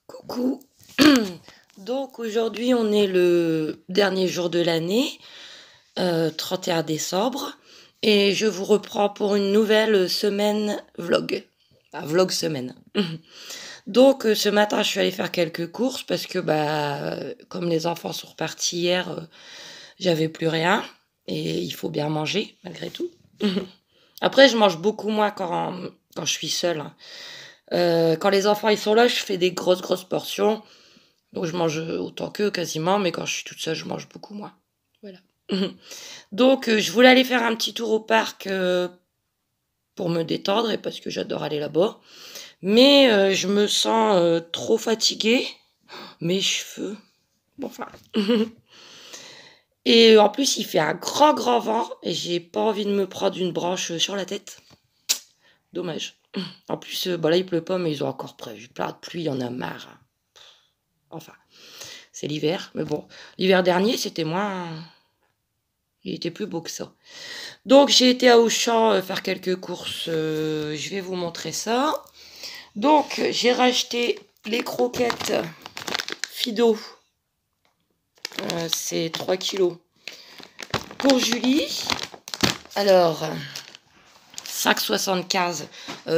Coucou. Donc aujourd'hui on est le dernier jour de l'année, 31 décembre, et je vous reprends pour une nouvelle semaine vlog. Vlog semaine. Donc ce matin je suis allée faire quelques courses parce que comme les enfants sont repartis hier, j'avais plus rien et il faut bien manger malgré tout. Après je mange beaucoup moins quand je suis seule, hein. Quand les enfants ils sont là, je fais des grosses portions. Donc je mange autant qu'eux quasiment, mais quand je suis toute seule, je mange beaucoup moins. Voilà. Donc je voulais aller faire un petit tour au parc pour me détendre et parce que j'adore aller là-bas. Mais je me sens trop fatiguée. Mes cheveux. Bon, enfin. Et en plus, il fait un grand vent et j'ai pas envie de me prendre une branche sur la tête. Dommage. En plus, là, il pleut pas, mais ils ont encore prévu plein de pluie, il y en a marre. Enfin, c'est l'hiver, mais bon. L'hiver dernier, c'était moins... Il était plus beau que ça. Donc, j'ai été à Auchan faire quelques courses. Je vais vous montrer ça. Donc, j'ai racheté les croquettes Fido. C'est 3 kilos. Pour Julie, alors, 5,75.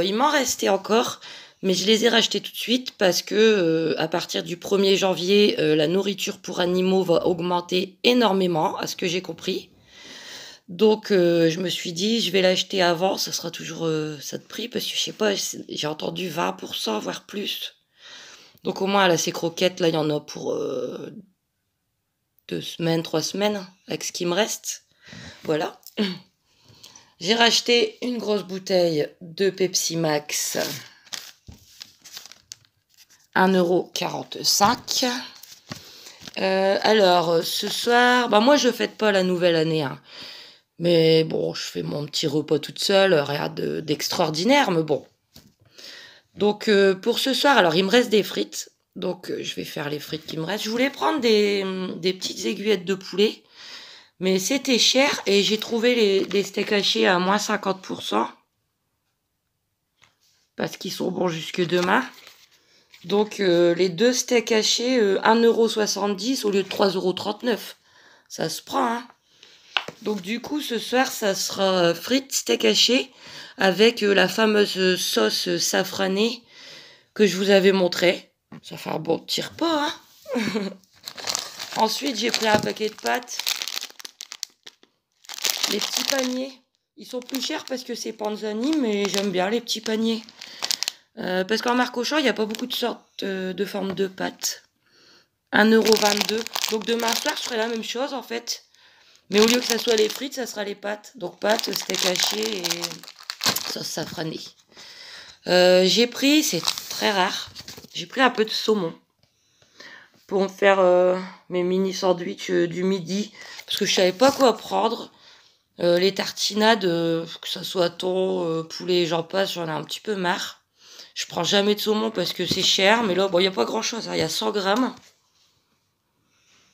Il m'en restait encore, mais je les ai rachetés tout de suite parce que à partir du 1er janvier, la nourriture pour animaux va augmenter énormément, à ce que j'ai compris. Donc, je me suis dit, je vais l'acheter avant, ça sera toujours ça de prix, parce que je sais pas, j'ai entendu 20%, voire plus. Donc, au moins, là, ces croquettes, là, il y en a pour 2 semaines, 3 semaines, avec ce qui me reste. Voilà. J'ai racheté une grosse bouteille de Pepsi Max, 1,45 €. Alors, ce soir, moi, je fête pas la nouvelle année, hein. Mais bon, je fais mon petit repas toute seule, rien d'extraordinaire, mais bon. Donc, pour ce soir, alors, il me reste des frites. Donc, je vais faire les frites qui me restent. Je voulais prendre des petites aiguillettes de poulet, mais c'était cher et j'ai trouvé les steaks hachés à moins 50%. Parce qu'ils sont bons jusque demain. Donc, les 2 steaks hachés, 1,70 € au lieu de 3,39 €. Ça se prend, hein. Donc du coup, ce soir, ça sera frites, steak haché, avec la fameuse sauce safranée que je vous avais montrée. Ça fait un bon petit repas, hein. Ensuite, j'ai pris un paquet de pâtes. Les petits paniers, ils sont plus chers parce que c'est Panzani, mais j'aime bien les petits paniers. Parce qu'en marque Auchan, il n'y a pas beaucoup de sortes de formes de pâtes. 1,22 €. Donc demain soir, je ferai la même chose, en fait. Mais au lieu que ça soit les frites, ça sera les pâtes. Donc pâtes, steak haché et sauce safranée. J'ai pris, c'est très rare, j'ai pris un peu de saumon pour me faire mes mini sandwichs du midi. Parce que je savais pas quoi prendre. Les tartinades, que ça soit thon, poulet, j'en passe, j'en ai un petit peu marre. Je prends jamais de saumon parce que c'est cher. Mais là, bon, il n'y a pas grand chose, hein. Il y a 100 grammes.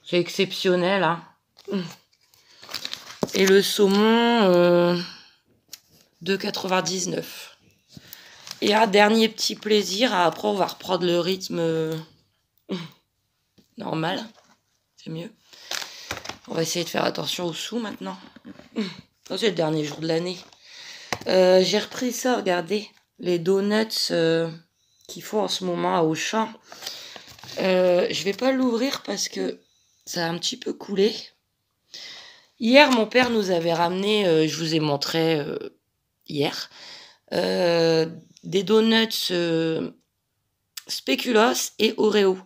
C'est exceptionnel, hein. Et le saumon, 2,99 €. Et un dernier petit plaisir, après on va reprendre le rythme normal, c'est mieux. On va essayer de faire attention aux sous maintenant. Oh, c'est le dernier jour de l'année. J'ai repris ça, regardez, les donuts qu'ils font en ce moment à Auchan. Je vais pas l'ouvrir parce que ça a un petit peu coulé. Hier, mon père nous avait ramené, je vous ai montré hier, des donuts spéculoos et Oreo.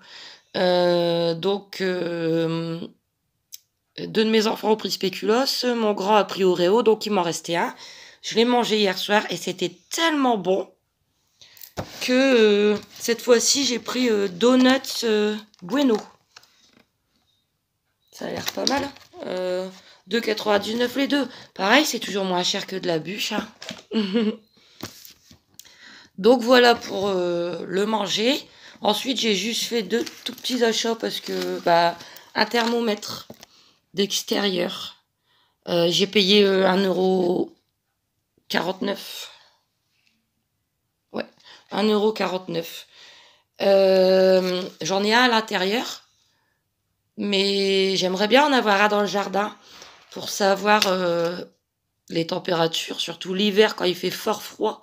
Donc, 2 de mes enfants ont pris spéculoos, mon grand a pris Oreo, donc il m'en restait un. Je l'ai mangé hier soir et c'était tellement bon que cette fois-ci j'ai pris donuts bueno. Ça a l'air pas mal. 2,99 € les deux. Pareil, c'est toujours moins cher que de la bûche, hein. Donc voilà pour le manger. Ensuite, j'ai juste fait 2 tout petits achats parce que un thermomètre d'extérieur. J'ai payé 1,49 €. Ouais. 1,49 €. J'en ai un à l'intérieur, mais j'aimerais bien en avoir un dans le jardin pour savoir les températures, surtout l'hiver quand il fait fort froid,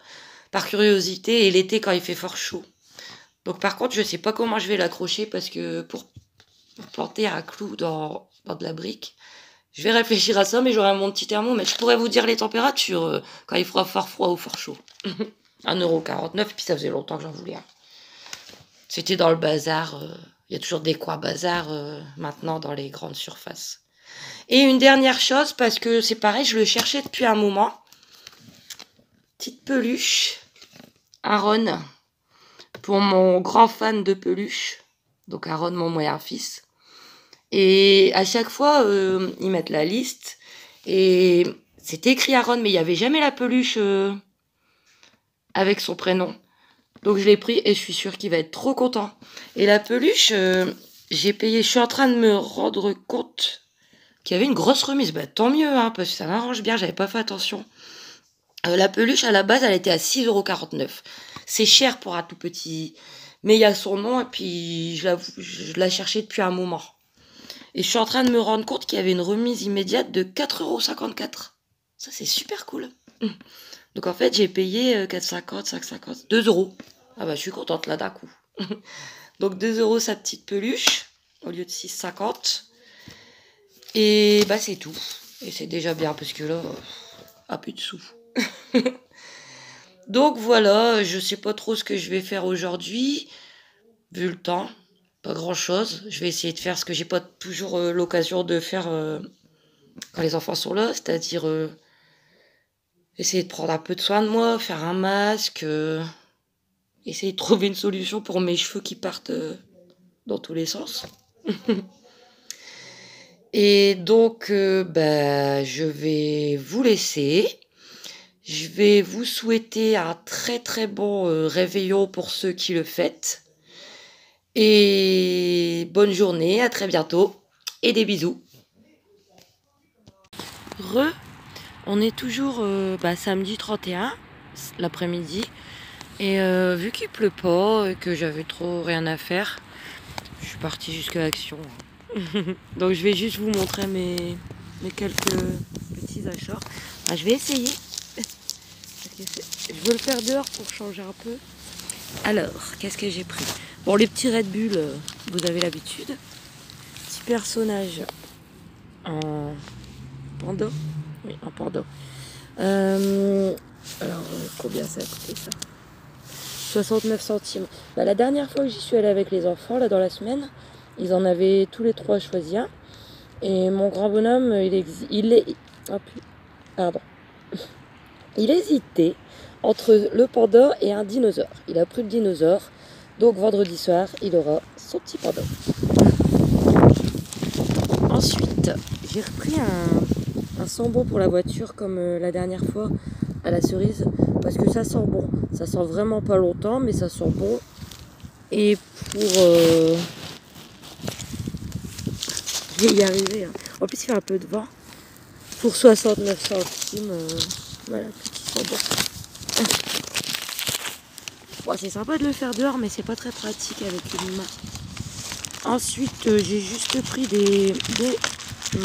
par curiosité, et l'été quand il fait fort chaud. Donc par contre, je sais pas comment je vais l'accrocher parce que pour planter un clou dans de la brique, je vais réfléchir à ça, mais j'aurai mon petit thermomètre. Je pourrais vous dire les températures quand il fera fort froid ou fort chaud. 1,49 €, puis ça faisait longtemps que j'en voulais un. C'était dans le bazar. Il y a toujours des coins bazar maintenant dans les grandes surfaces. Et une dernière chose, parce que c'est pareil, je le cherchais depuis un moment. Petite peluche, Aaron, pour mon grand fan de peluche. Donc Aaron, mon moyen fils. Et à chaque fois, ils mettent la liste. Et c'était écrit Aaron, mais il n'y avait jamais la peluche avec son prénom. Donc je l'ai pris et je suis sûre qu'il va être trop content. Et la peluche, j'ai payé, je suis en train de me rendre compte qu'il y avait une grosse remise. Bah, tant mieux, hein, parce que ça m'arrange bien, j'avais pas fait attention. La peluche, à la base, elle était à 6,49 €. C'est cher pour un tout petit, mais il y a son nom, et puis je la cherchais depuis un moment. Et je suis en train de me rendre compte qu'il y avait une remise immédiate de 4,54 €. Ça, c'est super cool. Donc en fait, j'ai payé 4,50 €, 5,50 €, 2 €. Ah bah, je suis contente là d'un coup. Donc 2 € sa petite peluche, au lieu de 6,50 €. Et bah c'est tout. Et c'est déjà bien, parce que là, plus de sous. Donc voilà, je sais pas trop ce que je vais faire aujourd'hui, vu le temps. Pas grand chose. Je vais essayer de faire ce que j'ai pas toujours l'occasion de faire quand les enfants sont là, c'est-à-dire essayer de prendre un peu de soin de moi, faire un masque, essayer de trouver une solution pour mes cheveux qui partent dans tous les sens. Et donc, bah, je vais vous laisser. Je vais vous souhaiter un très très bon réveillon pour ceux qui le fêtent. Et bonne journée, à très bientôt. Et des bisous. On est toujours samedi 31, l'après-midi. Et vu qu'il pleut pas et que j'avais trop rien à faire, je suis partie jusqu'à Action. Donc je vais juste vous montrer mes quelques petits achats. Je vais essayer. Je veux le faire dehors pour changer un peu. Alors, qu'est-ce que j'ai pris? Bon, les petits Red Bull, vous avez l'habitude. Petit personnage en panda. Oui, en panda. Alors, combien ça a coûté ça? 69 centimes. Bah, la dernière fois que j'y suis allée avec les enfants, là dans la semaine, ils en avaient tous les trois choisi un. Et mon grand bonhomme, il hésitait entre le panda et un dinosaure. Il a pris le dinosaure. Donc vendredi soir, il aura son petit panda. Ensuite, j'ai repris un sambo pour la voiture comme la dernière fois à la cerise. Parce que ça sent bon. Ça sent vraiment pas longtemps, mais ça sent bon. Et pour... je vais y arriver. Hein. En plus, il fait un peu de vent. Pour 69 centimes, voilà, petit sambo. Bon, c'est sympa de le faire dehors, mais c'est pas très pratique avec une main. Ensuite, j'ai juste pris des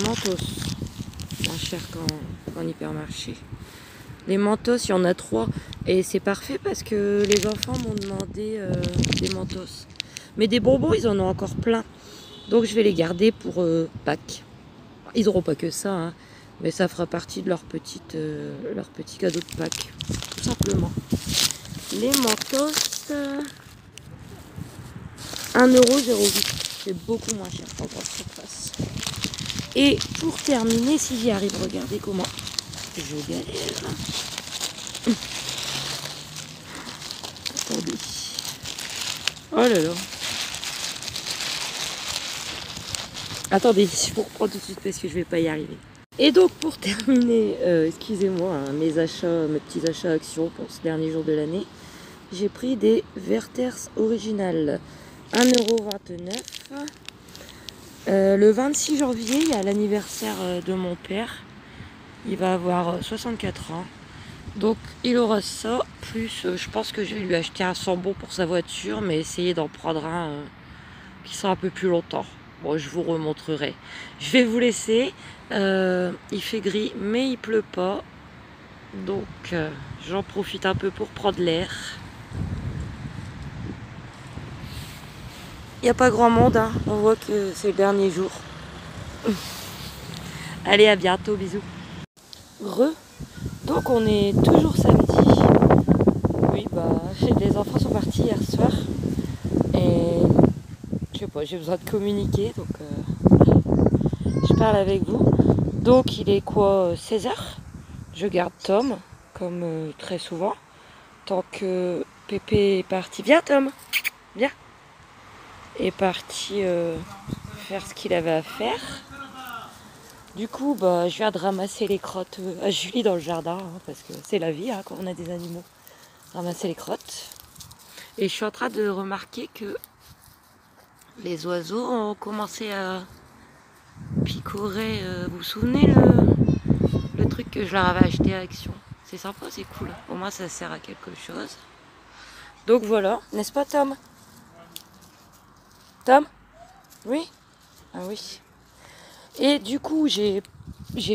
mentos. Moins cher qu'en hypermarché. Les mentos, il y en a 3. Et c'est parfait parce que les enfants m'ont demandé des mentos. Mais des bonbons, ils en ont encore plein. Donc je vais les garder pour Pâques. Ils n'auront pas que ça, hein, mais ça fera partie de leur petit cadeau de Pâques. Tout simplement. Les mentos, 1,08 €. C'est beaucoup moins cher qu'en grande surface. Et pour terminer, si j'y arrive, regardez comment je galère. Attendez. Oh là là. Attendez, je vous reprends tout de suite parce que je vais pas y arriver. Et donc pour terminer, excusez-moi, hein, mes petits achats Action pour ce dernier jour de l'année, j'ai pris des Werther's Original. 1,29 €. Le 26 janvier, il y a l'anniversaire de mon père. Il va avoir 64 ans. Donc il aura ça, plus je pense que je vais lui acheter un sambon pour sa voiture, mais essayer d'en prendre un qui sera un peu plus longtemps. Bon, je vous remontrerai. Je vais vous laisser. Il fait gris, mais il pleut pas. Donc j'en profite un peu pour prendre l'air. Il n'y a pas grand monde, hein. On voit que c'est le dernier jour. Allez, à bientôt, bisous. Donc on est toujours samedi. Oui, bah les enfants sont partis hier soir. Et je sais pas, j'ai besoin de communiquer, donc je parle avec vous. Donc il est quoi, 16h? Je garde Tom, comme très souvent. Tant que Pépé est parti. Viens Tom, viens. Est parti faire ce qu'il avait à faire. Du coup, bah, je viens de ramasser les crottes à Julie dans le jardin, hein, parce que c'est la vie hein, quand on a des animaux. Ramasser les crottes. Et je suis en train de remarquer que les oiseaux ont commencé à picorer. Vous vous souvenez le truc que je leur avais acheté à Action? C'est sympa, c'est cool. Au moins ça sert à quelque chose. Donc voilà, n'est-ce pas Tom? Tom? Oui? Ah oui. Et du coup, j'ai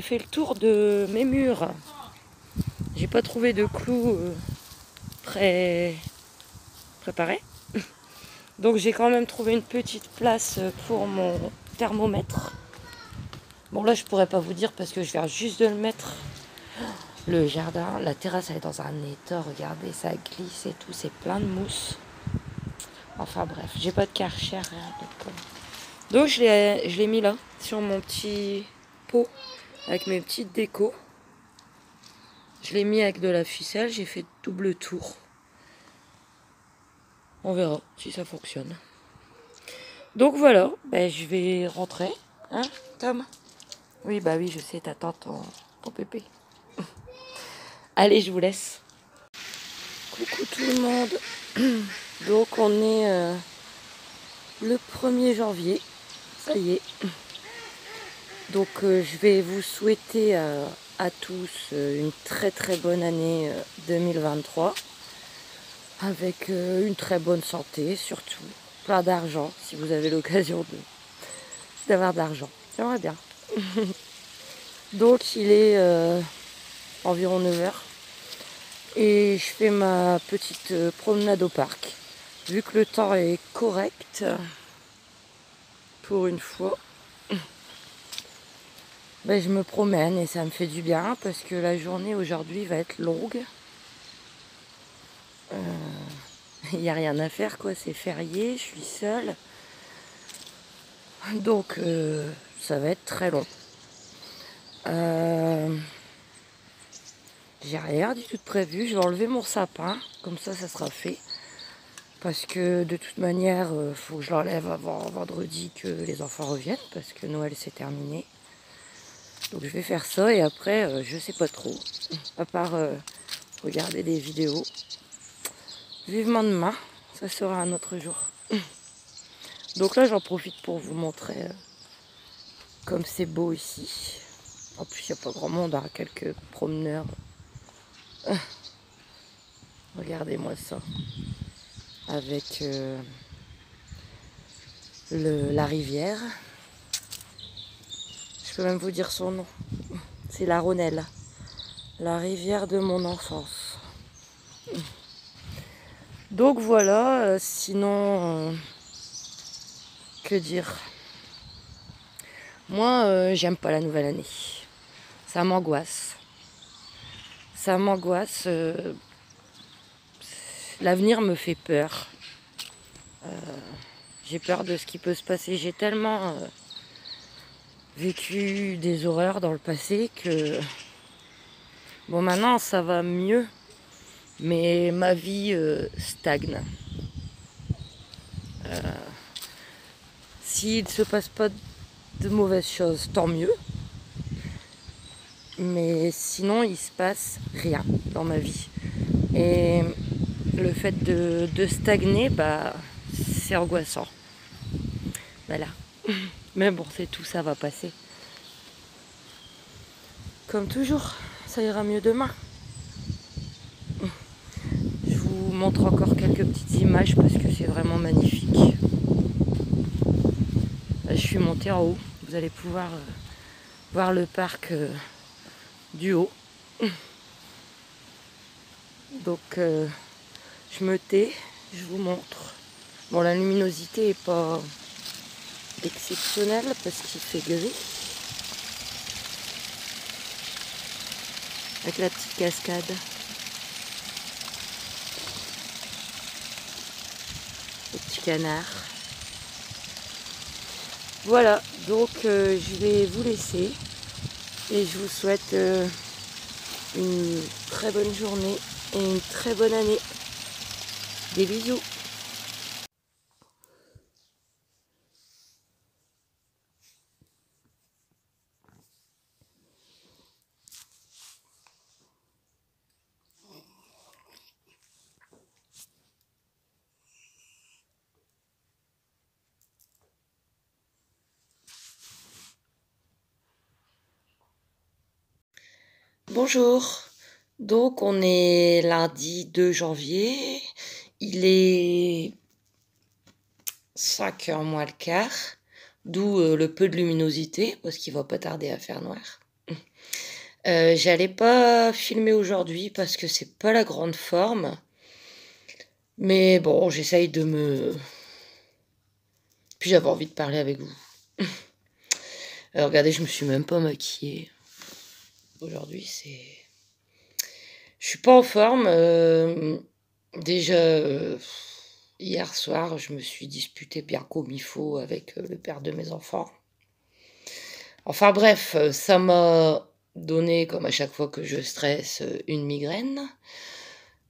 fait le tour de mes murs. J'ai pas trouvé de clous préparés. Donc j'ai quand même trouvé une petite place pour mon thermomètre. Bon là je pourrais pas vous dire parce que je viens juste de le mettre. Le jardin, la terrasse elle est dans un état, regardez, ça glisse et tout, c'est plein de mousse. Enfin bref, j'ai pas de Karcher. Donc je l'ai mis là, sur mon petit pot, avec mes petites décos. Je l'ai mis avec de la ficelle, j'ai fait double tour. On verra si ça fonctionne. Donc voilà, ben, je vais rentrer. Hein, Tom? Oui, bah oui, je sais, t'attends ton pépé. Allez, je vous laisse. Coucou tout le monde. Donc on est le 1er janvier. Ça y est. Donc je vais vous souhaiter à tous une très très bonne année 2023. Avec une très bonne santé, surtout. Plein d'argent, si vous avez l'occasion d'avoir de l'argent. J'aimerais bien. Donc il est environ 9h. Et je fais ma petite promenade au parc. Vu que le temps est correct, pour une fois, ben, je me promène et ça me fait du bien parce que la journée aujourd'hui va être longue. Il n'y a rien à faire, quoi, c'est férié, je suis seule. Donc ça va être très long. J'ai rien du tout de prévu. Je vais enlever mon sapin, comme ça sera fait. Parce que de toute manière, faut que je l'enlève avant vendredi que les enfants reviennent, parce que Noël c'est terminé. Donc je vais faire ça et après, je sais pas trop. À part regarder des vidéos. Vivement demain, ça sera un autre jour. Donc là, j'en profite pour vous montrer comme c'est beau ici. En plus, il n'y a pas grand monde, hein, quelques promeneurs. Regardez-moi ça. Avec la rivière. Je peux même vous dire son nom. C'est la Rhônelle. La rivière de mon enfance. Donc voilà, sinon, que dire? Moi, j'aime pas la nouvelle année. Ça m'angoisse. Ça m'angoisse. L'avenir me fait peur. J'ai peur de ce qui peut se passer. J'ai tellement vécu des horreurs dans le passé que... Bon, maintenant, ça va mieux. Mais ma vie stagne. S'il ne se passe pas de mauvaises choses, tant mieux. Mais sinon, il se passe rien dans ma vie. Et le fait de stagner, bah, c'est angoissant. Voilà. Mais bon, c'est tout, ça va passer. Comme toujours, ça ira mieux demain. montre encore quelques petites images parce que c'est vraiment magnifique. Là, je suis montée en haut. Vous allez pouvoir voir le parc du haut. Donc je me tais, je vous montre. Bon, la luminosité est pas exceptionnelle parce qu'il fait gris. Avec la petite cascade. Le petit canard. Voilà, donc je vais vous laisser et je vous souhaite une très bonne journée et une très bonne année. Des bisous. Bonjour, donc on est lundi 2 janvier, il est 5h moins le quart, d'où le peu de luminosité, parce qu'il va pas tarder à faire noir. J'allais pas filmer aujourd'hui parce que c'est pas la grande forme, mais bon, j'essaye de me... Puis j'avais envie de parler avec vous. Regardez, je me suis même pas maquillée. Aujourd'hui, c'est... Je suis pas en forme. Déjà, hier soir, je me suis disputée bien comme il faut avec le père de mes enfants. Enfin bref, ça m'a donné, comme à chaque fois que je stresse, une migraine.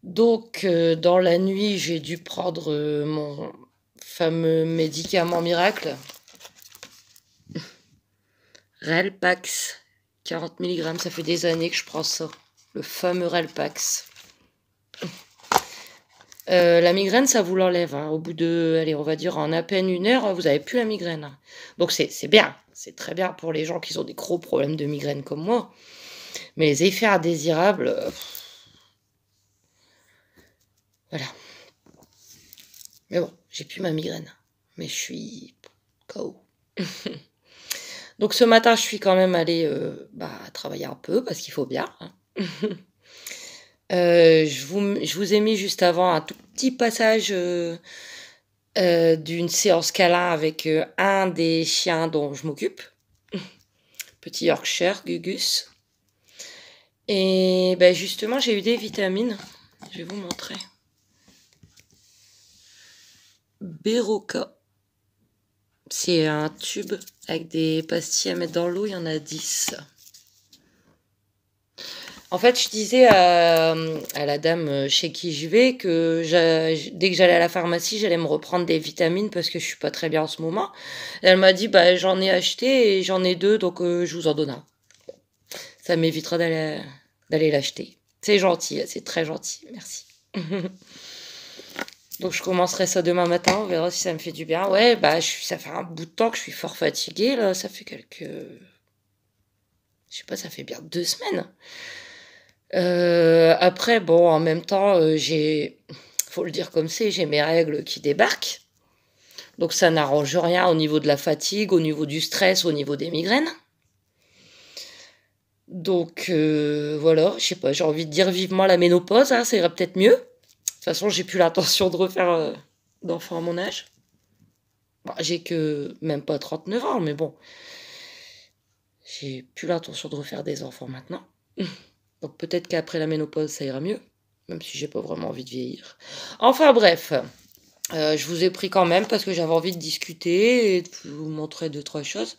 Donc, dans la nuit, j'ai dû prendre mon fameux médicament miracle. Relpax, 40 mg, ça fait des années que je prends ça. Le fameux Relpax. La migraine, ça vous l'enlève. Hein. Au bout de, allez, on va dire en à peine 1 heure, vous n'avez plus la migraine. Hein. Donc c'est bien. C'est très bien pour les gens qui ont des gros problèmes de migraine comme moi. Mais les effets indésirables... voilà. Mais bon, j'ai plus ma migraine. Mais je suis KO. Donc ce matin, je suis quand même allée travailler un peu parce qu'il faut bien. Hein. Je vous ai mis juste avant un tout petit passage d'une séance câlin avec un des chiens dont je m'occupe. Petit Yorkshire, Gugus. Et justement, j'ai eu des vitamines. Je vais vous montrer. Beroka. C'est un tube avec des pastilles à mettre dans l'eau. Il y en a 10. En fait, je disais à la dame chez qui je vais que dès que j'allais à la pharmacie, j'allais me reprendre des vitamines parce que je suis pas très bien en ce moment. Et elle m'a dit, j'en ai acheté et j'en ai 2, donc je vous en donne un. Ça m'évitera d'aller l'acheter. C'est gentil, c'est très gentil, merci. Donc je commencerai ça demain matin, on verra si ça me fait du bien. Ouais, ça fait un bout de temps que je suis fort fatiguée, là, ça fait quelques... Je sais pas, ça fait bien 2 semaines. Après, bon, en même temps, faut le dire comme c'est, j'ai mes règles qui débarquent. Donc ça n'arrange rien au niveau de la fatigue, au niveau du stress, au niveau des migraines. Donc voilà, je sais pas, j'ai envie de dire vivement la ménopause, hein, ça irait peut-être mieux. De toute façon, j'ai plus l'intention de refaire d'enfant à mon âge. J'ai que même pas 39 ans, mais bon. J'ai plus l'intention de refaire des enfants maintenant. Donc peut-être qu'après la ménopause, ça ira mieux. Même si j'ai pas vraiment envie de vieillir. Enfin bref, je vous ai pris quand même parce que j'avais envie de discuter et de vous montrer 2-3 choses.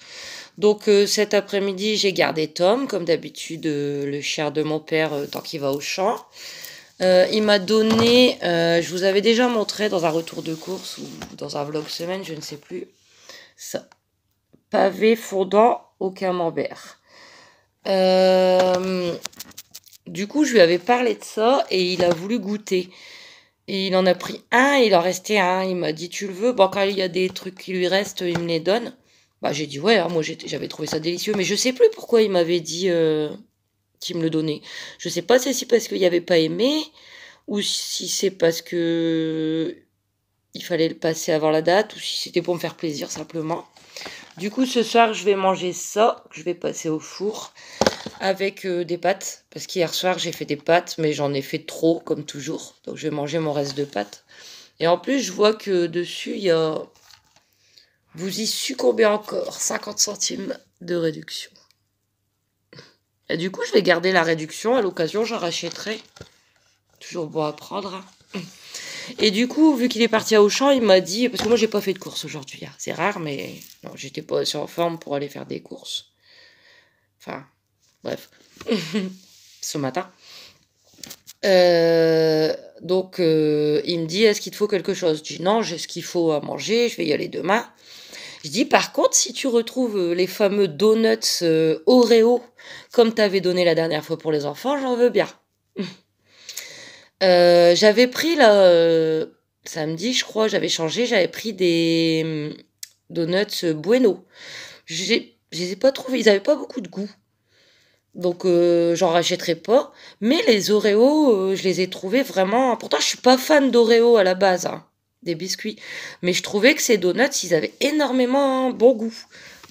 Donc cet après-midi, j'ai gardé Tom, comme d'habitude, le chien de mon père, tant qu'il va au champ. Il m'a donné, je vous avais déjà montré dans un retour de course ou dans un vlog semaine, je ne sais plus, ça. Pavé fondant au camembert. Du coup, je lui avais parlé de ça et il a voulu goûter. Et il en a pris un et il en restait un. Il m'a dit, tu le veux? Bon, quand il y a des trucs qui lui restent, il me les donne. J'ai dit, ouais, hein, moi j'avais trouvé ça délicieux, mais je sais plus pourquoi il m'avait dit qu'il me le donnait. Je sais pas si c'est parce qu'il n'y avait pas aimé ou si c'est parce que il fallait le passer avant la date, ou si c'était pour me faire plaisir simplement. Du coup, ce soir, je vais manger ça, que je vais passer au four, avec des pâtes. Parce qu'hier soir, j'ai fait des pâtes, mais j'en ai fait trop, comme toujours. Donc, je vais manger mon reste de pâtes. Et en plus, je vois que dessus, il y a... Vous y succombez encore, 50 centimes de réduction. Et du coup, je vais garder la réduction. À l'occasion, j'en rachèterai. Toujours bon à prendre. Hein. Et du coup, vu qu'il est parti à Auchan, il m'a dit... Parce que moi, j'ai pas fait de courses aujourd'hui. Hein. C'est rare, mais... Non, j'étais pas assez en forme pour aller faire des courses. Enfin, bref. Ce matin. Il me dit, est-ce qu'il te faut quelque chose? Je dis, non, j'ai ce qu'il faut à manger. Je vais y aller demain. Je dis, par contre, si tu retrouves les fameux donuts Oreo, comme tu avais donné la dernière fois pour les enfants, j'en veux bien. J'avais pris, là, samedi, je crois, j'avais changé, j'avais pris des donuts Bueno. Je les ai pas trouvés, ils n'avaient pas beaucoup de goût. Donc, j'en rachèterai pas. Mais les Oreos, je les ai trouvés vraiment... Pourtant, je suis pas fan d'Oreo à la base, hein, des biscuits. Mais je trouvais que ces donuts, ils avaient énormément bon goût.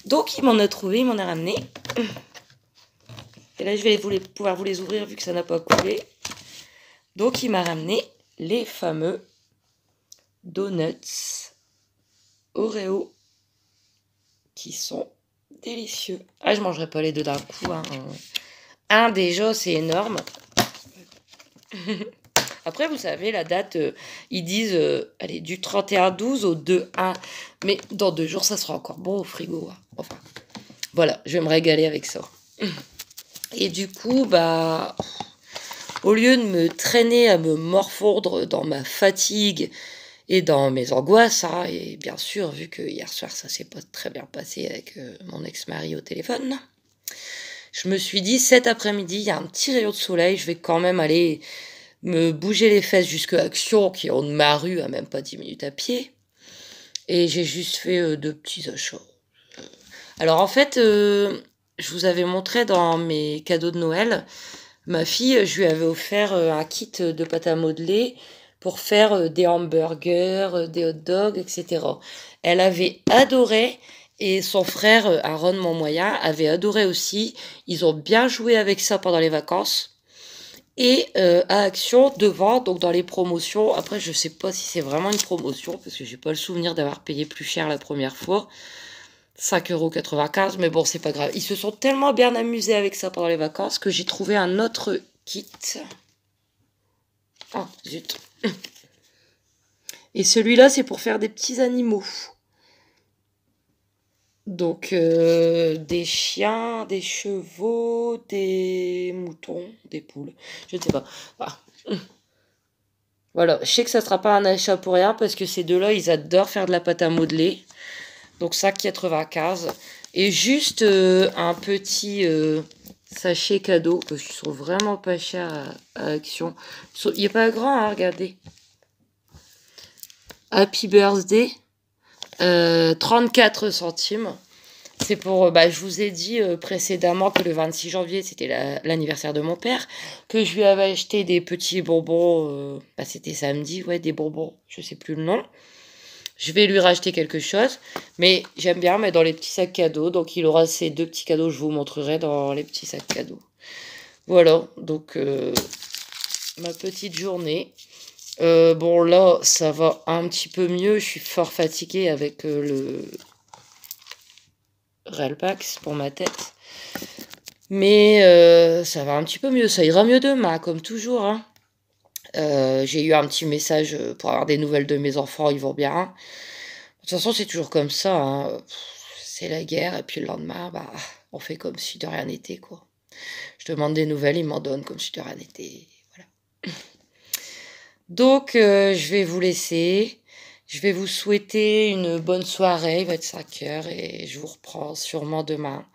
Donc, il m'en a trouvé, il m'en a ramené. Et là, je vais pouvoir vous les ouvrir vu que ça n'a pas coulé. Donc, il m'a ramené les fameux donuts Oreo qui sont délicieux. Ah, je mangerai pas les deux d'un coup. Hein. Un déjà, c'est énorme. Après, vous savez, la date, ils disent, allez, du 31-12 au 2-1. Mais dans 2 jours, ça sera encore bon au frigo. Hein. Enfin, voilà, je vais me régaler avec ça. Et du coup, bah, au lieu de me traîner à me morfondre dans ma fatigue et dans mes angoisses, hein, et bien sûr, vu que hier soir, ça s'est pas très bien passé avec mon ex-mari au téléphone, je me suis dit, cet après-midi, il y a un petit rayon de soleil, je vais quand même aller me bouger les fesses jusqu'à Action, qui est en de ma rue, à même pas 10 minutes à pied. Et j'ai juste fait 2 petits achats. Alors en fait, je vous avais montré dans mes cadeaux de Noël, ma fille, je lui avais offert un kit de pâte à modeler pour faire des hamburgers, des hot dogs, etc. Elle avait adoré et son frère, Aaron, mon moyen, avait adoré aussi. Ils ont bien joué avec ça pendant les vacances. Et à Action, devant, donc dans les promotions, après je sais pas si c'est vraiment une promotion, parce que j'ai pas le souvenir d'avoir payé plus cher la première fois, 5,95 €, mais bon, c'est pas grave. Ils se sont tellement bien amusés avec ça pendant les vacances que j'ai trouvé un autre kit. Ah, zut. Et celui-là, c'est pour faire des petits animaux. Donc, des chiens, des chevaux, des moutons, des poules, je ne sais pas. Ah. Voilà, je sais que ça sera pas un achat pour rien parce que ces deux-là, ils adorent faire de la pâte à modeler. Donc ça, 95. Et juste un petit sachet cadeau parce qu'ils sont vraiment pas chers à Action. Il n'est pas grand, hein, regardez. Happy Birthday, 34 centimes. C'est pour, je vous ai dit précédemment que le 26 janvier, c'était l'anniversaire de mon père, que je lui avais acheté des petits bonbons, c'était samedi, ouais, des bonbons, je sais plus le nom. Je vais lui racheter quelque chose, mais j'aime bien mettre dans les petits sacs cadeaux, donc il aura ces 2 petits cadeaux, je vous montrerai dans les petits sacs cadeaux. Voilà, donc ma petite journée. Bon là, ça va un petit peu mieux, je suis fort fatiguée avec le Relpax pour ma tête. Mais ça va un petit peu mieux, ça ira mieux demain, comme toujours. Hein. J'ai eu un petit message pour avoir des nouvelles de mes enfants, ils vont bien. De toute façon, c'est toujours comme ça. Hein. C'est la guerre, et puis le lendemain, on fait comme si de rien n'était, quoi. Je demande des nouvelles, ils m'en donnent comme si de rien n'était. Voilà. Donc, je vais vous laisser. Je vais vous souhaiter une bonne soirée, il va être 5 heures, et je vous reprends sûrement demain.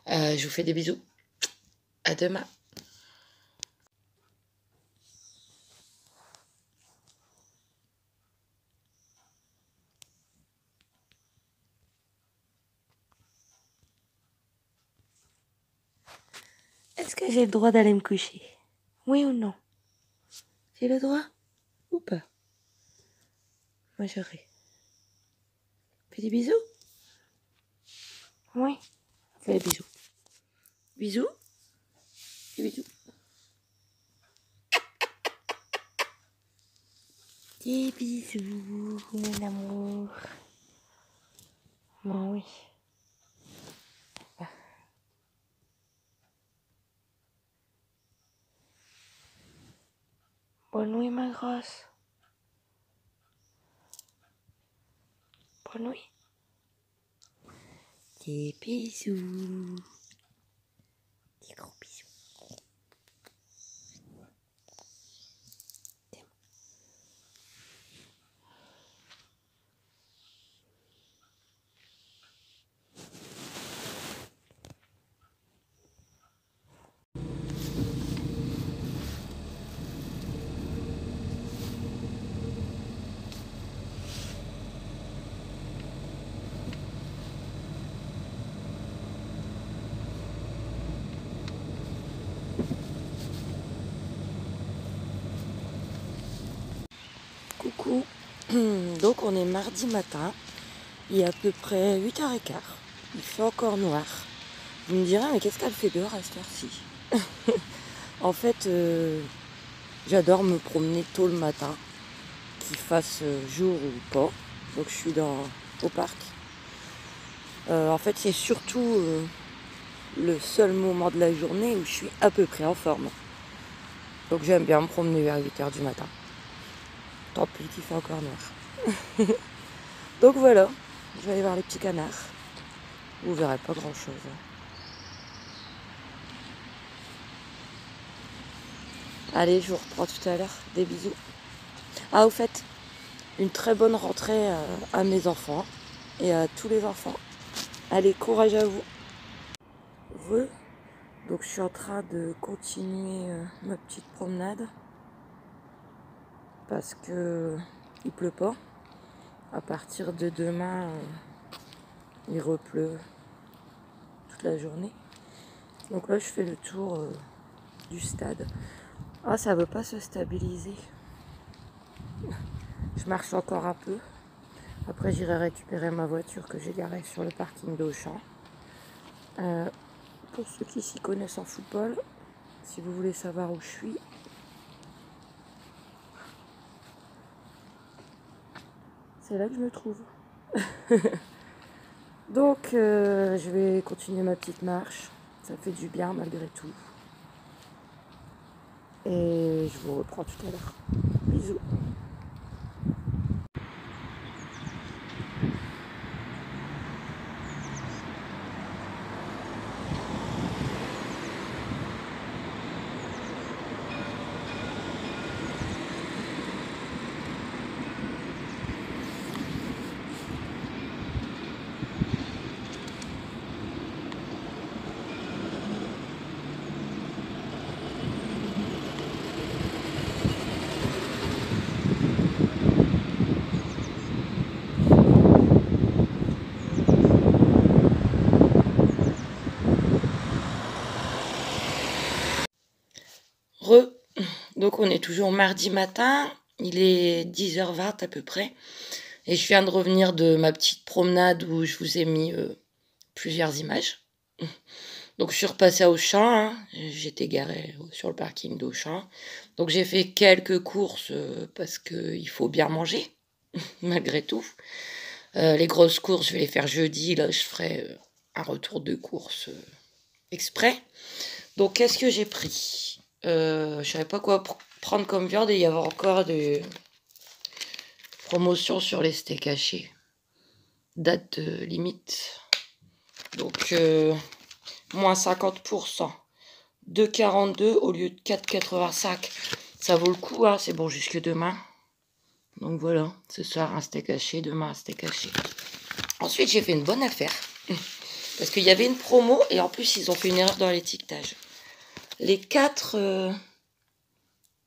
Je vous fais des bisous. À demain. Est-ce que j'ai le droit d'aller me coucher? Oui ou non? C'est le droit ou pas? Moi j'aurais. Fais des bisous? Oui. Fais des bisous. Bisous? Des bisous. Des bisous, mon amour. Bon, oui. Bonne nuit, ma grosse. Bonne nuit. Des bisous. Des gros bisous. Coucou. Donc on est mardi matin. Il est à peu près 8h15. Il fait encore noir. Vous me direz, mais qu'est-ce qu'elle fait dehors à cette heure-ci? En fait, j'adore me promener tôt le matin, qu'il fasse jour ou pas. Donc je suis au parc. En fait, c'est surtout le seul moment de la journée où je suis à peu près en forme. Donc j'aime bien me promener vers 8h du matin. Tant pis qu'il fait encore noir. Donc voilà, je vais aller voir les petits canards. Vous verrez pas grand chose. Allez, je vous reprends tout à l'heure. Des bisous. Ah, au fait, une très bonne rentrée à mes enfants et à tous les enfants. Allez, courage à vous. Donc je suis en train de continuer ma petite promenade parce que il pleut pas. À partir de demain, il repleut toute la journée. Donc là, je fais le tour du stade. Ah, ça veut pas se stabiliser. Je marche encore un peu. Après, j'irai récupérer ma voiture que j'ai garée sur le parking d'Auchan. Pour ceux qui s'y connaissent en football, si vous voulez savoir où je suis, c'est là que je me trouve. Donc, je vais continuer ma petite marche. Ça fait du bien malgré tout. Et je vous reprends tout à l'heure. Bisous. Donc on est toujours mardi matin, il est 10h20 à peu près, et je viens de revenir de ma petite promenade où je vous ai mis plusieurs images. Donc je suis repassée à Auchan, hein. J'étais garée sur le parking d'Auchan, donc j'ai fait quelques courses parce qu'il faut bien manger, malgré tout. Les grosses courses, je vais les faire jeudi, là je ferai un retour de course exprès. Donc qu'est-ce que j'ai pris? Je savais pas quoi prendre comme viande et il y avait encore des promotions sur les steaks hachés. Date limite. Donc, moins 50%. 2,42 au lieu de 4,85. Ça vaut le coup, hein, c'est bon jusque demain. Donc voilà, ce soir un steak haché, demain un steak haché. Ensuite, j'ai fait une bonne affaire. Parce qu'il y avait une promo et en plus, ils ont fait une erreur dans l'étiquetage. Les 4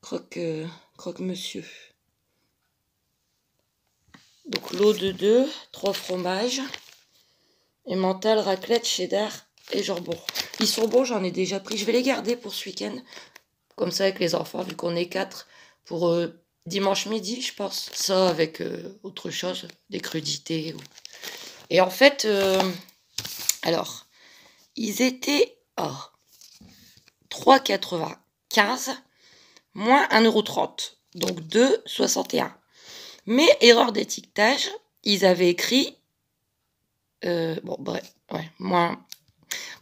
croque-monsieur. Donc l'eau de 2, 3 fromages, emmental, raclette, cheddar et jambon. Ils sont bons, j'en ai déjà pris. Je vais les garder pour ce week-end. Comme ça avec les enfants, vu qu'on est 4, pour dimanche midi, je pense. Ça avec autre chose, des crudités. Et en fait, alors, ils étaient à 3,95 moins 1,30 €, donc 2,61 €. Mais erreur d'étiquetage, ils avaient écrit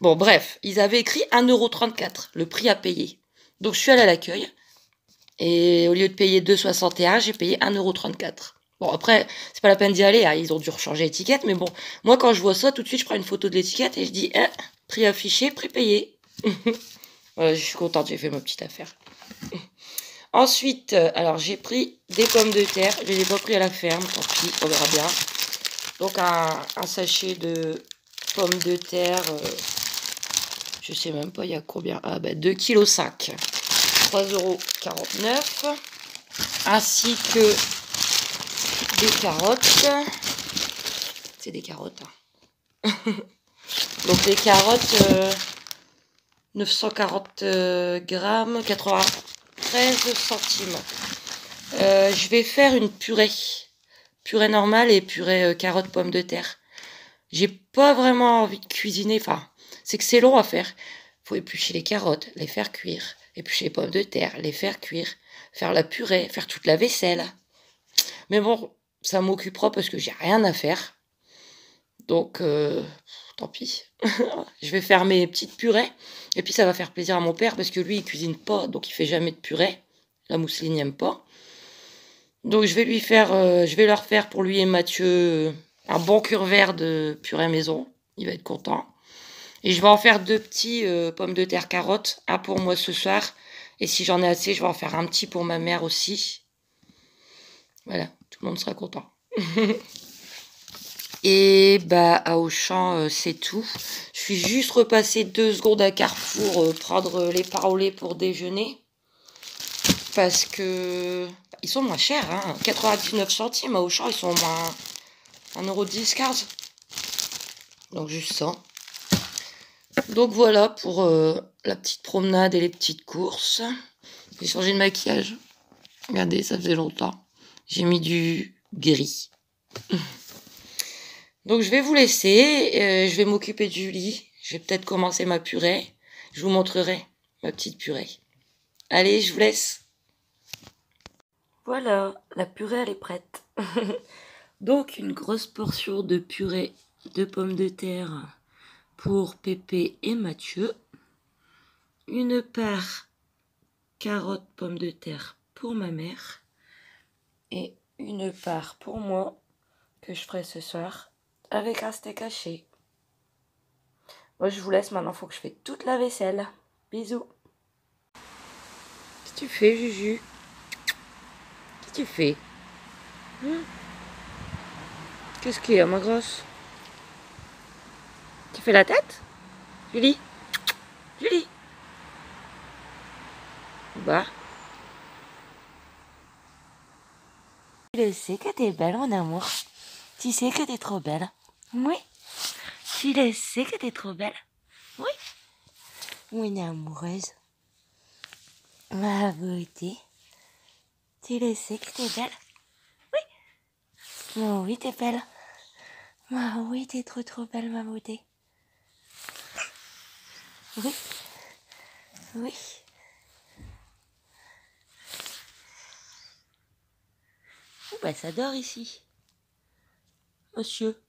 bref, ils avaient écrit 1,34 €, le prix à payer. Donc je suis allée à l'accueil et au lieu de payer 2,61 €, j'ai payé 1,34 €. Bon, après, c'est pas la peine d'y aller, hein, ils ont dû rechanger l'étiquette, mais bon, moi quand je vois ça, tout de suite je prends une photo de l'étiquette et je dis prix affiché, prix payé. Voilà, je suis contente, j'ai fait ma petite affaire. Ensuite, alors j'ai pris des pommes de terre, je les ai pas pris à la ferme, tant pis, on verra bien. Donc un sachet de pommes de terre, je sais même pas il y a combien, 2,5 kg, 3,49 €, ainsi que des carottes, c'est des carottes, hein. Donc les carottes, 940 grammes, 93 centimes. Je vais faire une purée normale et purée carottes pommes de terre. J'ai pas vraiment envie de cuisiner, enfin, c'est que c'est long à faire. Faut éplucher les carottes, les faire cuire, éplucher les pommes de terre, les faire cuire, faire la purée, faire toute la vaisselle. Mais bon, ça m'occupera parce que j'ai rien à faire. Donc, tant pis. Je vais faire mes petites purées. Et puis, ça va faire plaisir à mon père parce que lui, il cuisine pas, donc il fait jamais de purée. La mousseline n'aime pas. Donc, je vais leur faire pour lui et Mathieu un bon cure-vert de purée maison. Il va être content. Et je vais en faire 2 petits pommes de terre carottes. Un pour moi ce soir. Et si j'en ai assez, je vais en faire un petit pour ma mère aussi. Voilà, tout le monde sera content. Et à Auchan, c'est tout. Je suis juste repassée 2 secondes à Carrefour prendre les pains au lait pour déjeuner. Parce que ils sont moins chers, hein. 99 centimes à Auchan, ils sont au moins 1,10 €, 15 €. Donc juste ça. Donc voilà pour la petite promenade et les petites courses. J'ai changé de maquillage. Regardez, ça faisait longtemps. J'ai mis du gris. Donc je vais vous laisser, je vais m'occuper de Julie. Je vais peut-être commencer ma purée. Je vous montrerai ma petite purée. Allez, je vous laisse. Voilà, la purée elle est prête. Donc une grosse portion de purée de pommes de terre pour Pépé et Mathieu. Une part carotte pommes de terre pour ma mère. Et une part pour moi que je ferai ce soir avec un steak haché. Moi je vous laisse maintenant, faut que je fasse toute la vaisselle. Bisous. Qu'est-ce que tu fais, Juju? Qu'est-ce que tu fais? Qu'est-ce qu'il y a, ma grosse? Tu fais la tête? Julie? Julie? Bah. Tu le sais que t'es belle, mon amour. Tu sais que t'es trop belle. Oui. Tu le sais que t'es trop belle. Oui. Mon amoureuse. Ma beauté. Tu le sais que t'es belle. Oui. Oh oui, t'es belle. Oh oui, t'es trop belle, ma beauté. Oui. Oui. Oh, ça dort ici. Monsieur.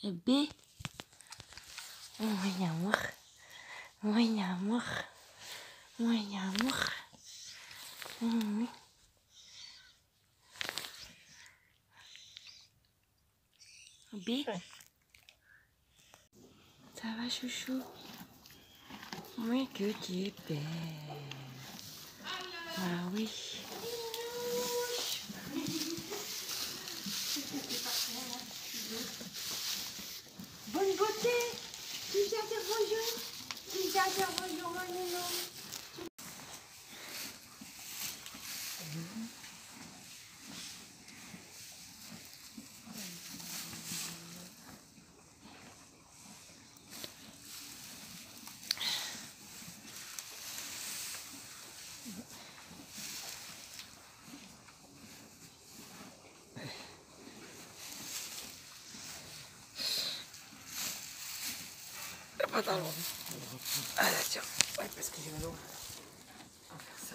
B. Oui, amour. Oui, amour. Oui, amour. Oui. B. Ça va, chouchou? Oui, que tu es belle. Ah oui. Bonne beauté. Tu viens dire bonjour. Tu viens dire bonjour, mon nounou. Attends. Ah là, tiens. Ouais, parce que j'ai mal au bras. On va faire ça.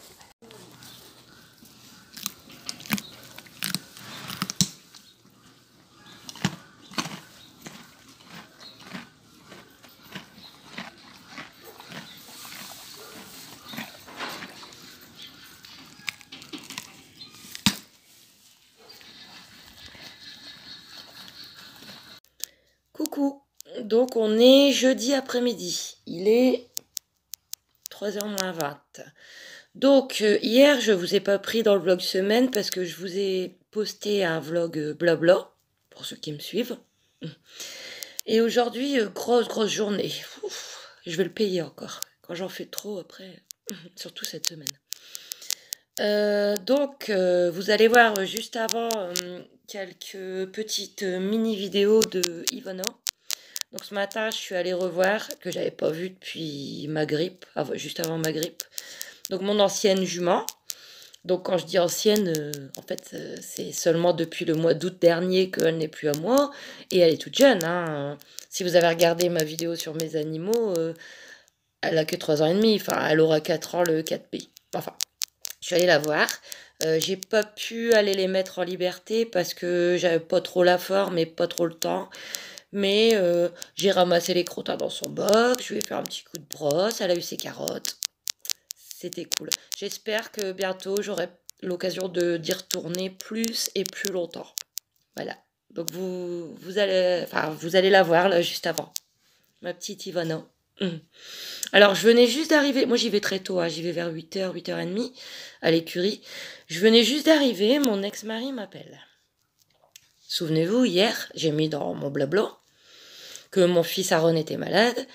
Coucou. Donc on est jeudi après-midi. Il est 3h moins 20. Donc hier je vous ai pas pris dans le vlog semaine parce que je vous ai posté un vlog blabla pour ceux qui me suivent. Et aujourd'hui grosse journée. Ouf, je vais le payer encore. Quand j'en fais trop après, surtout cette semaine. Donc vous allez voir juste avant quelques petites mini vidéos de Ivana. Donc ce matin, je suis allée revoir, que j'avais pas vu depuis ma grippe, juste avant ma grippe. Donc mon ancienne jument. Donc quand je dis ancienne, en fait, c'est seulement depuis le mois d'août dernier qu'elle n'est plus à moi. Et elle est toute jeune, hein. Si vous avez regardé ma vidéo sur mes animaux, elle a que 3 ans et demi. Enfin, elle aura 4 ans le 4 mai. Enfin, je suis allée la voir. J'ai pas pu aller les mettre en liberté parce que j'avais pas trop la forme et pas trop le temps. Mais j'ai ramassé les crottins dans son box, je lui ai fait un petit coup de brosse, elle a eu ses carottes. C'était cool. J'espère que bientôt j'aurai l'occasion d'y retourner plus et plus longtemps. Voilà. Donc vous allez la voir là juste avant. Ma petite Ivana. Alors je venais juste d'arriver, moi j'y vais très tôt, hein, j'y vais vers 8h, 8h30 à l'écurie. Je venais juste d'arriver, mon ex-mari m'appelle. Souvenez-vous, hier, j'ai mis dans mon blabla que mon fils Aaron était malade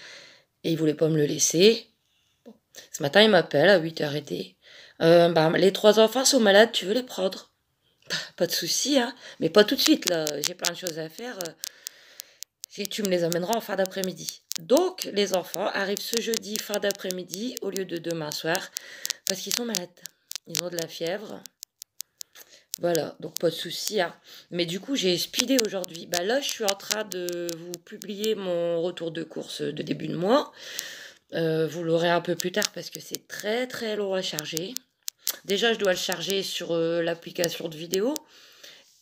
et il voulait pas me le laisser. Bon. Ce matin, il m'appelle à 8h30. Les 3 enfants sont malades, tu veux les prendre? Pas de souci, hein, mais pas tout de suite, là. J'ai plein de choses à faire. Tu me les amèneras en fin d'après-midi. Donc, les enfants arrivent ce jeudi fin d'après-midi au lieu de demain soir parce qu'ils sont malades. Ils ont de la fièvre. Voilà, donc pas de souci, hein. Mais du coup, j'ai speedé aujourd'hui. Là, je suis en train de vous publier mon retour de course de début de mois. Vous l'aurez un peu plus tard parce que c'est très long à charger. Déjà, je dois le charger sur l'application de vidéo.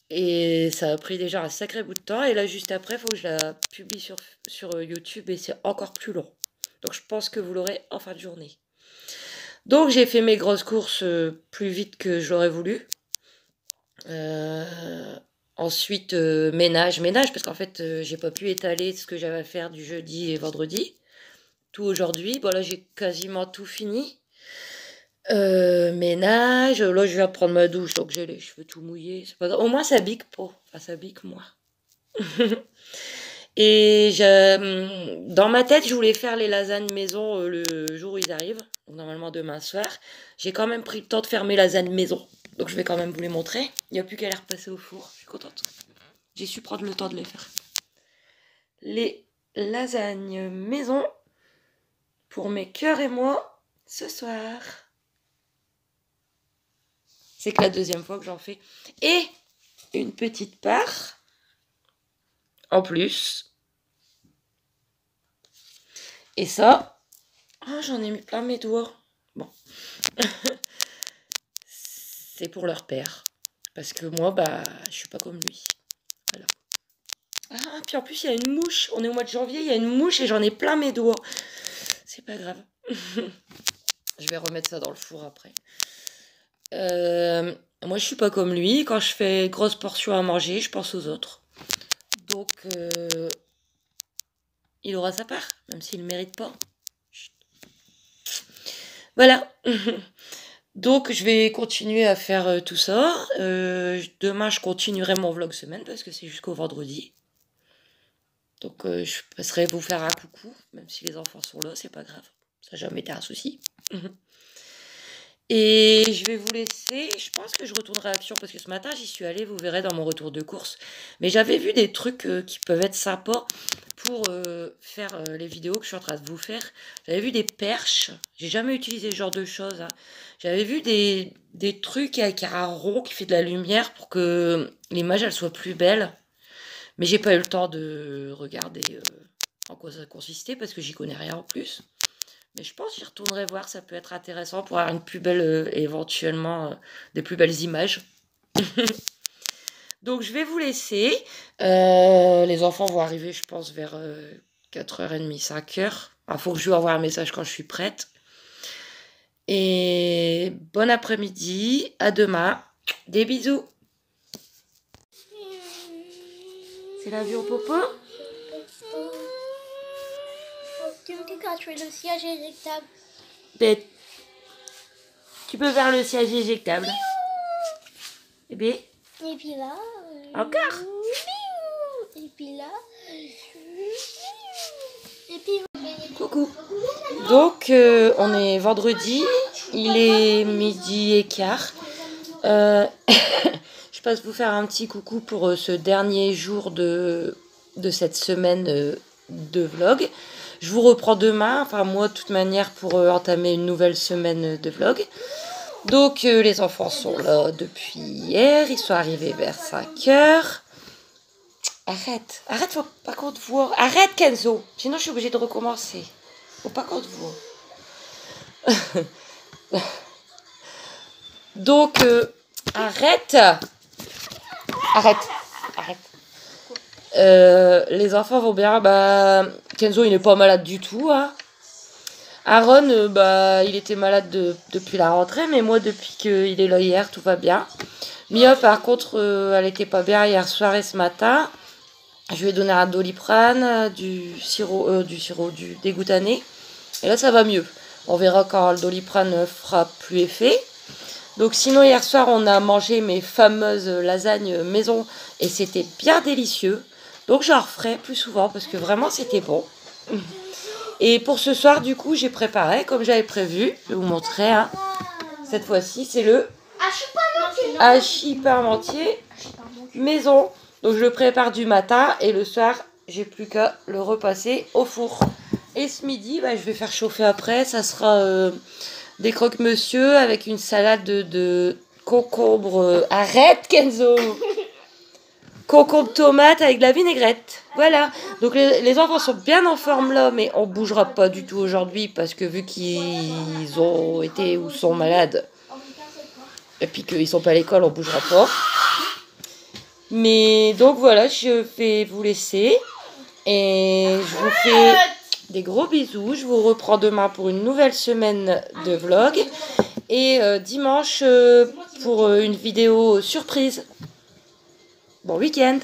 Et ça a pris déjà un sacré bout de temps. Et là, juste après, il faut que je la publie sur YouTube et c'est encore plus long. Donc, je pense que vous l'aurez en fin de journée. Donc, j'ai fait mes grosses courses plus vite que j'aurais voulu. Ensuite, ménage, parce qu'en fait, j'ai pas pu étaler ce que j'avais à faire du jeudi et vendredi. Tout aujourd'hui. Bon, là, j'ai quasiment tout fini. Ménage. Là, je viens de prendre ma douche, donc j'ai les cheveux tout mouillés. C'est pas grave. Au moins, ça bique pas. Enfin, ça bique moi. Et dans ma tête, je voulais faire les lasagnes maison le jour où ils arrivent. Donc, normalement, demain soir. J'ai quand même pris le temps de faire mes lasagnes maison. Donc, je vais quand même vous les montrer. Il n'y a plus qu'à les repasser au four. Je suis contente. J'ai su prendre le temps de les faire. Les lasagnes maison pour mes cœurs et moi ce soir. C'est que la deuxième fois que j'en fais. Et une petite part en plus. Et ça, oh, j'en ai mis plein mes doigts. Bon. C'est pour leur père. Parce que moi, je suis pas comme lui. Voilà. Ah, puis en plus, il y a une mouche. On est au mois de janvier, il y a une mouche et j'en ai plein mes doigts. C'est pas grave. Je vais remettre ça dans le four après. Moi, je suis pas comme lui. Quand je fais grosse portion à manger, je pense aux autres. Donc, il aura sa part, même s'il ne mérite pas. Chut. Voilà. Donc, je vais continuer à faire tout ça. Demain, je continuerai mon vlog semaine parce que c'est jusqu'au vendredi. Donc, je passerai vous faire un coucou, même si les enfants sont là, c'est pas grave. Ça n'a jamais été un souci. Et je vais vous laisser. Je pense que je retournerai à Action parce que ce matin, j'y suis allée, vous verrez dans mon retour de course. Mais j'avais vu des trucs qui peuvent être sympas pour faire les vidéos que je suis en train de vous faire. J'avais vu des perches. J'ai jamais utilisé ce genre de choses, hein. J'avais vu des trucs avec un rond qui fait de la lumière pour que l'image elle soit plus belle. Mais j'ai pas eu le temps de regarder en quoi ça consistait parce que j'y connais rien en plus. Mais je pense que j'y retournerai voir, ça peut être intéressant pour avoir une plus belle, éventuellement, des plus belles images. Donc je vais vous laisser. Les enfants vont arriver, je pense, vers 4h30, 5h. Il faut que je lui envoie un message quand je suis prête. Et bon après-midi, à demain. Des bisous. C'est l'avion popo? Tu me dis quand tu es le siège éjectable. Tu peux faire le siège éjectable. Et bien, Et puis là. encore. Et puis là. Et puis. Coucou. Donc, on est vendredi. Il est 12h15. Je passe vous faire un petit coucou pour ce dernier jour de cette semaine de vlog. Je vous reprends demain, enfin moi de toute manière pour entamer une nouvelle semaine de vlog. Donc les enfants sont là depuis hier, ils sont arrivés vers 5h. Arrête, faut pas qu'on te voit. Arrête Kenzo, sinon je suis obligée de recommencer. Faut pas qu'on te voit. Donc arrête. Les enfants vont bien. Bah, Kenzo, il n'est pas malade du tout. Hein. Aaron, il était malade depuis la rentrée, mais moi, depuis qu'il est là hier, tout va bien. Mia, par contre, elle était pas bien hier soir et ce matin. Je lui ai donné un Doliprane, du dégoutané. Et là, ça va mieux. On verra quand le Doliprane fera plus effet. Donc sinon, hier soir, on a mangé mes fameuses lasagnes maison et c'était bien délicieux. Donc j'en referai plus souvent parce que vraiment, c'était bon. Et pour ce soir, du coup, j'ai préparé comme j'avais prévu. Je vais vous montrer. Hein. Cette fois-ci, c'est le hachis parmentier maison. Donc je le prépare du matin et le soir, j'ai plus qu'à le repasser au four. Et ce midi, je vais faire chauffer après. Ça sera des croque-monsieur avec une salade de concombre. Arrête Kenzo. Concombre tomate avec de la vinaigrette. Voilà. Donc les enfants sont bien en forme là, mais on bougera pas du tout aujourd'hui parce que vu qu'ils ont été ou sont malades et puis qu'ils sont pas à l'école, on bougera pas. Mais donc voilà, je vais vous laisser et je vous fais des gros bisous. Je vous reprends demain pour une nouvelle semaine de vlog et dimanche pour une vidéo surprise. Bon week-end!